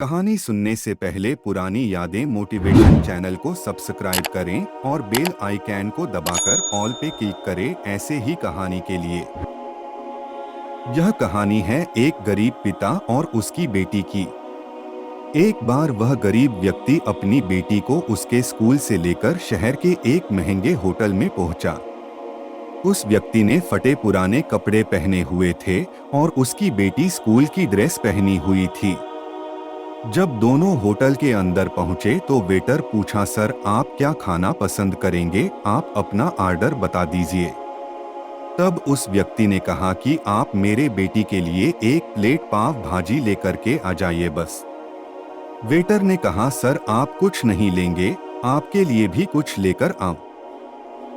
कहानी सुनने से पहले पुरानी यादें मोटिवेशन चैनल को सब्सक्राइब करें और बेल आइकन को दबाकर ऑल पे क्लिक करें ऐसे ही कहानी के लिए। यह कहानी है एक गरीब पिता और उसकी बेटी की। एक बार वह गरीब व्यक्ति अपनी बेटी को उसके स्कूल से लेकर शहर के एक महंगे होटल में पहुंचा। उस व्यक्ति ने फटे पुराने कपड़े पहने हुए थे और उसकी बेटी स्कूल की ड्रेस पहनी हुई थी। जब दोनों होटल के अंदर पहुंचे तो वेटर पूछा, सर आप क्या खाना पसंद करेंगे, आप अपना ऑर्डर बता दीजिए। तब उस व्यक्ति ने कहा कि आप मेरे बेटी के लिए एक प्लेट पाव भाजी लेकर के आ जाइए बस। वेटर ने कहा, सर आप कुछ नहीं लेंगे, आपके लिए भी कुछ लेकर आऊं।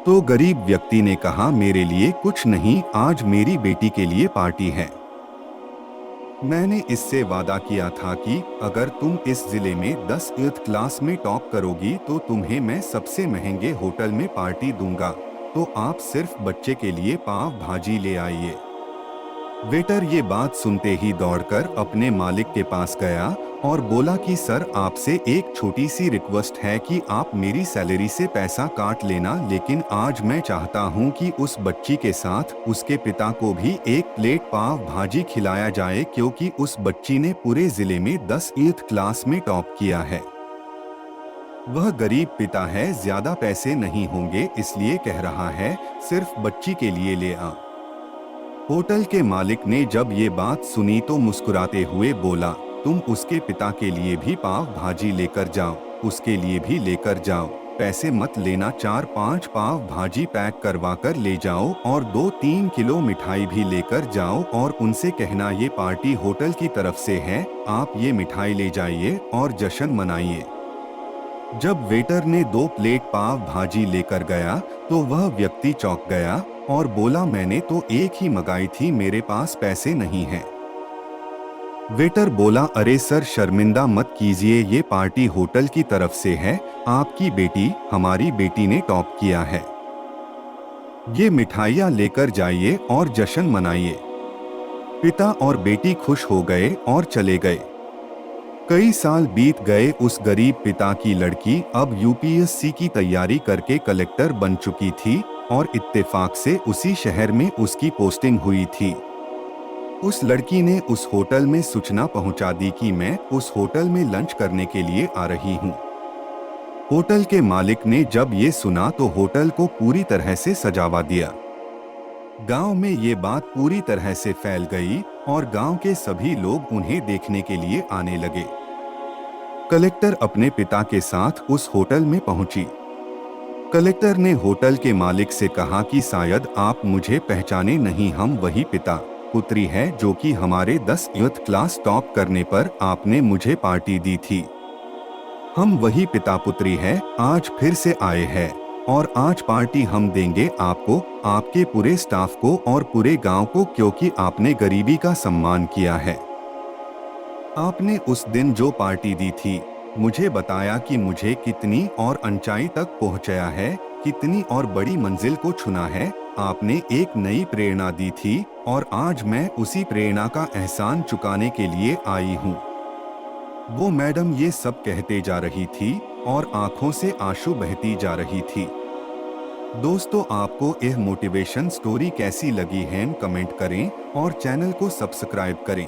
तो गरीब व्यक्ति ने कहा, मेरे लिए कुछ नहीं, आज मेरी बेटी के लिए पार्टी है। मैंने इससे वादा किया था कि अगर तुम इस जिले में 10th क्लास में टॉप करोगी तो तुम्हें मैं सबसे महंगे होटल में पार्टी दूंगा, तो आप सिर्फ बच्चे के लिए पाव भाजी ले आइए। वेटर ये बात सुनते ही दौड़कर अपने मालिक के पास गया और बोला कि सर आपसे एक छोटी सी रिक्वेस्ट है कि आप मेरी सैलरी से पैसा काट लेना, लेकिन आज मैं चाहता हूं कि उस बच्ची के साथ उसके पिता को भी एक प्लेट पाव भाजी खिलाया जाए, क्योंकि उस बच्ची ने पूरे जिले में 10th क्लास में टॉप किया है। वह गरीब पिता है, ज्यादा पैसे नहीं होंगे इसलिए कह रहा है, सिर्फ बच्ची के लिए ले आ। होटल के मालिक ने जब ये बात सुनी तो मुस्कुराते हुए बोला, तुम उसके पिता के लिए भी पाव भाजी लेकर जाओ, उसके लिए भी लेकर जाओ, पैसे मत लेना, 4-5 पाव भाजी पैक करवा कर ले जाओ और 2-3 किलो मिठाई भी लेकर जाओ और उनसे कहना ये पार्टी होटल की तरफ से है, आप ये मिठाई ले जाइए और जश्न मनाइए। जब वेटर ने 2 प्लेट पाव भाजी लेकर गया तो वह व्यक्ति चौंक गया और बोला, मैंने तो एक ही मंगाई थी, मेरे पास पैसे नहीं हैं। वेटर बोला, अरे सर शर्मिंदा मत कीजिए, ये पार्टी होटल की तरफ से है, आपकी बेटी, हमारी बेटी ने टॉप किया है, ये मिठाइयाँ लेकर जाइए और जश्न मनाइए। पिता और बेटी खुश हो गए और चले गए। कई साल बीत गए, उस गरीब पिता की लड़की अब यूपीएससी की तैयारी करके कलेक्टर बन चुकी थी और इत्तेफाक से उसी शहर में उसकी पोस्टिंग हुई थी। उस लड़की ने उस होटल में सूचना पहुंचा दी कि मैं उस होटल में लंच करने के लिए आ रही हूं। होटल के मालिक ने जब ये सुना तो होटल को पूरी तरह से सजावा दिया। गांव में ये बात पूरी तरह से फैल गई और गांव के सभी लोग उन्हें देखने के लिए आने लगे। कलेक्टर अपने पिता के साथ उस होटल में पहुंची। कलेक्टर ने होटल के मालिक से कहा कि शायद आप मुझे पहचाने नहीं, हम वही पिता पुत्री है जो कि हमारे 10th क्लास टॉप करने पर आपने मुझे पार्टी दी थी। हम वही पिता पुत्री है, आज फिर से आए हैं और आज पार्टी हम देंगे आपको, आपके पूरे स्टाफ को और पूरे गांव को, क्योंकि आपने गरीबी का सम्मान किया है। आपने उस दिन जो पार्टी दी थी, मुझे बताया कि मुझे कितनी और ऊंचाई तक पहुंचाया है, कितनी और बड़ी मंजिल को छुना है। आपने एक नई प्रेरणा दी थी और आज मैं उसी प्रेरणा का एहसान चुकाने के लिए आई हूँ। वो मैडम ये सब कहते जा रही थी और आंखों से आंसू बहती जा रही थी। दोस्तों, आपको यह मोटिवेशन स्टोरी कैसी लगी है कमेंट करें और चैनल को सब्सक्राइब करें।